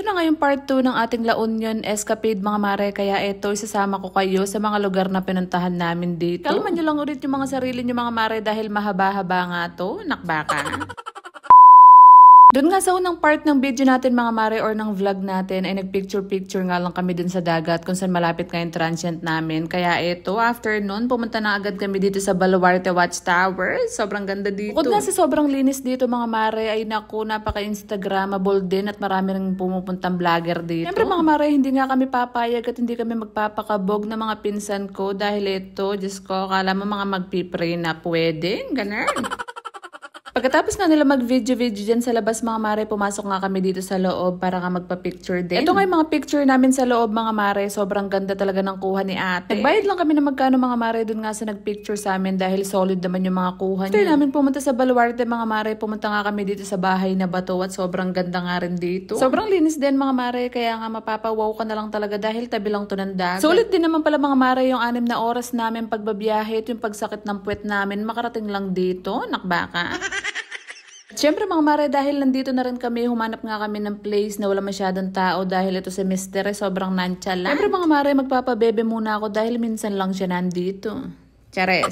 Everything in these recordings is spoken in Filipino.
Ito na nga yung part 2 ng ating La Union escapade mga mare, kaya eto isasama ko kayo sa mga lugar na pinuntahan namin dito. Kalman nyo lang ulit yung mga sarili nyo mga mare dahil mahaba-haba nga to, nakbaka. Doon nga sa unang part ng video natin mga mare or ng vlog natin ay nagpicture-picture nga lang kami dun sa dagat kung saan malapit nga yung transient namin. Kaya eto, after nun, pumunta na agad kami dito sa Baluarte Watchtower. Sobrang ganda dito. Bukod nga sa sobrang linis dito mga mare, ay naku, napaka-instagramable din at marami rin pumupuntang vlogger dito. Siyempre mga mare, hindi nga kami papayag at hindi kami magpapakabog ng mga pinsan ko dahil ito, Diyos ko, akala mo mga magpipray na pwede, ganun. Pagkatapos nga nila mag-video-video dyan sa labas mga mare, pumasok nga kami dito sa loob para nga magpa-picture din. Ito nga yung mga picture namin sa loob mga mare, sobrang ganda talaga ng kuha ni ate. Nagbayad lang kami na magkano mga mare dun nga sa nag-picture sa amin dahil solid naman yung mga kuha niya. After namin pumunta sa Baluarte mga mare, pumunta nga kami dito sa bahay na bato at sobrang ganda nga rin dito. Sobrang linis din mga mare, kaya nga mapapawaw ka na lang talaga dahil tabi lang to ng dagat. Solid din naman pala mga mare yung 6 na oras namin pagbabiyahe at yung pagsakit ng puwet namin makarating lang dito, nakbaka. Siyempre mga mare, dahil nandito na rin kami, humanap nga kami ng place na wala masyadong tao dahil ito si Mr. sobrang nonchalant. Siyempre mga mare, magpapabebe muna ako dahil minsan lang siya nandito. Chares.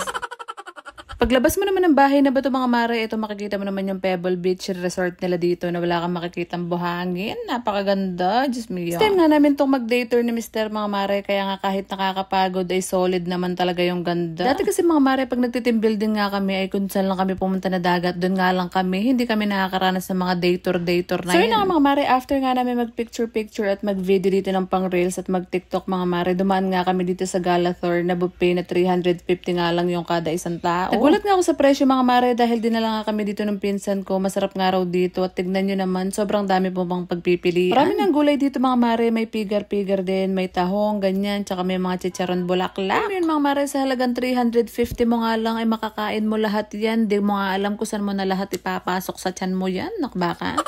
Paglabas mo naman ng bahay na bato mga mare, ito makikita mo naman yung Pebble Beach Resort nila dito na wala kang makikitang buhangin. Napakaganda, Diyos me. First time nga namin itong mag-day tour ni Mr. mga mare, kaya nga kahit nakakapagod ay solid naman talaga yung ganda. Dati kasi mga mare, pag nagtitim building nga kami ay kung saan lang kami pumunta na dagat, doon nga lang kami, hindi kami nakakaranas ng mga day tour na so, yun nga mga mare, after nga namin mag-picture at mag-video dito ng pang-reels at mag-tiktok mga mare, dumaan nga kami dito sa Galathor na buffet na 350 nga lang yung kada isang tao. Nagulat nga ako sa presyo mga mare dahil dinala nga kami dito ng pinsan ko. Masarap nga raw dito at tignan nyo naman, sobrang dami po bang pagpipilian. Marami ng gulay dito mga mare, may pigar-pigar din, may tahong, ganyan, tsaka may mga chicharon bulaklak. Yun mga mare, sa halagang 350 mo nga lang ay makakain mo lahat yan. Di mo nga alam kung saan mo na lahat ipapasok sa tiyan mo yan, nakbaka.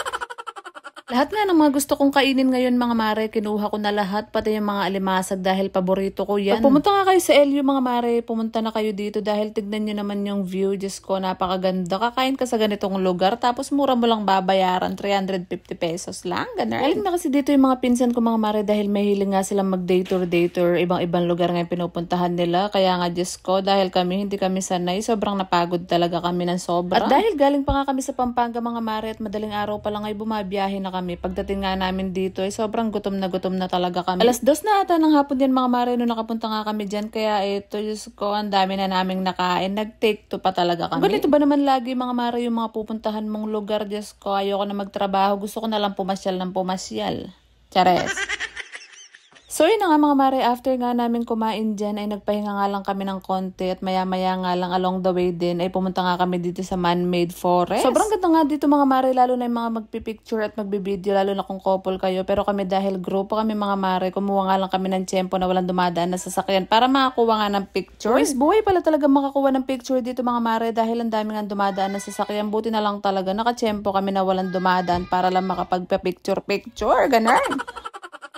Lahat nga ng mga gusto kong kainin ngayon mga mare, kinuha ko na lahat, pati yung mga alimasag dahil paborito ko yan. Pag pumunta nga kayo sa LU mga mare, pumunta na kayo dito dahil tignan nyo naman yung view. Diyos ko, napakaganda. Kakain ka sa ganitong lugar, tapos mura mo lang babayaran, 350 pesos lang, ganun. Galing na kasi dito yung mga pinsan ko mga mare dahil may hiling nga silang mag-day tour, ibang-ibang lugar nga pinupuntahan nila. Kaya nga Diyos ko, dahil hindi kami sanay, sobrang napagod talaga kami ng sobra. At dahil galing pa nga kami sa Pampanga mga mare at madaling araw pa lang ay bumabiyahe na kami. Pagdating nga namin dito ay sobrang gutom na talaga kami. Alas 2 na ata ng hapon din mga mare nung nakapunta nga kami dyan. Kaya ito, Diyos ko, ang dami na naming nakain. Nag-take 2 pa talaga kami. Ganito ba naman lagi mga mare yung mga pupuntahan mong lugar? Diyos ko, ayoko na magtrabaho. Gusto ko na lang pumasyal ng pumasyal. Chares. So yun na nga mga mare, after nga namin kumain dyan ay nagpahinga nga lang kami ng konti at maya-maya nga lang along the way din ay pumunta nga kami dito sa man-made forest. Sobrang ganda nga dito mga mare, lalo na yung mga magpipicture at magbibideo, lalo na kung couple kayo. Pero kami dahil grupo kami mga mare, kumuha nga lang kami ng tiyempo na walang dumadaan na sasakyan para makakuha nga ng picture. Guys, buhay pala talaga makakuha ng picture dito mga mare dahil ang dami nga dumadaan na sasakyan. Buti na lang talaga nakatiyempo kami na walang dumadaan para lang makapagpa-picture, ganun.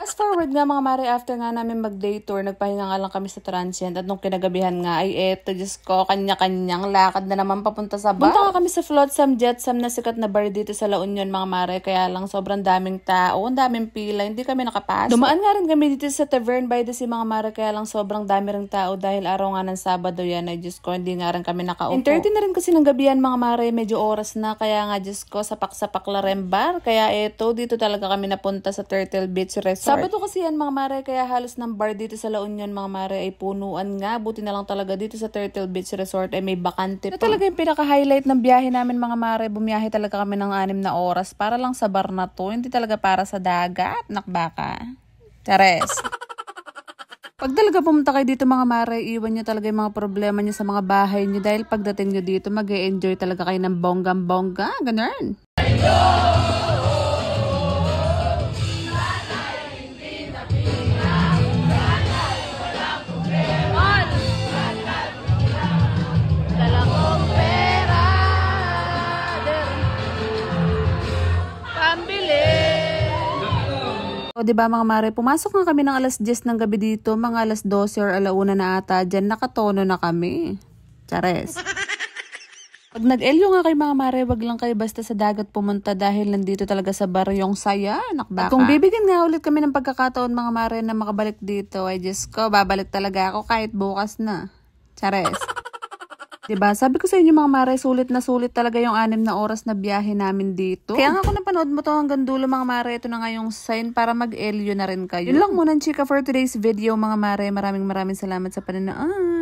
Fast forward nga mga mare, after nga namin mag-day tour, nagpahinga nga lang kami sa transient at nung kinagabihan nga ay eto, Diyos ko, kanya-kanyang lakad na naman papunta sa bar. Punta nga kami sa Flotsam Jetsam na sikat na bar dito sa La Union mga mare, kaya lang sobrang daming tao, ang daming pila, hindi kami nakapasok. Dumaan nga rin kami dito sa Tavern by the Sea mga mare, kaya lang sobrang dami ring tao dahil araw nga ng Sabado yan ay Diyos ko, hindi nga rin kami nakaupo. 10:30 na rin kasi ng gabihan mga mare, medyo oras na, kaya nga Diyos ko, sapak-sapak la rin bar, kaya eto, dito talaga kami napunta sa Turtle Beach Resort. Sabado kasi yan mga mare, kaya halos ng bar dito sa La Union mga mare ay punuan nga. Buti na lang talaga dito sa Turtle Beach Resort ay may bakante pa. Ito talaga yung pinaka-highlight ng biyahe namin mga mare. Bumiyahe talaga kami ng 6 na oras para lang sa bar na to. Hindi talaga para sa dagat, nakbaka. Chares. Pag talaga pumunta kayo dito mga mare, iwan nyo talaga yung mga problema nyo sa mga bahay nyo dahil pagdating nyo dito, mag-e-enjoy talaga kayo ng bonggang-bongga. Ganun. O diba mga mare, pumasok nga kami ng alas 10 ng gabi dito, mga alas 12 or alauna na ata, dyan nakatono na kami. Chares. Pag nag-Elyo nga kay mga mare, wag lang kayo basta sa dagat pumunta dahil nandito talaga sa baryong saya, nakbaka. At kung bibigyan nga ulit kami ng pagkakataon mga mare na makabalik dito, ay Diyos ko, babalik talaga ako kahit bukas na. Chares. Diba? Sabi ko sa inyo mga mare, sulit na sulit talaga yung 6 na oras na biyahe namin dito. Kaya nga kung napanood mo to hanggang dulo mga mare, ito na nga yung sign para mag-Elyo na rin kayo. Yun lang muna chika for today's video mga mare. Maraming salamat sa panonood.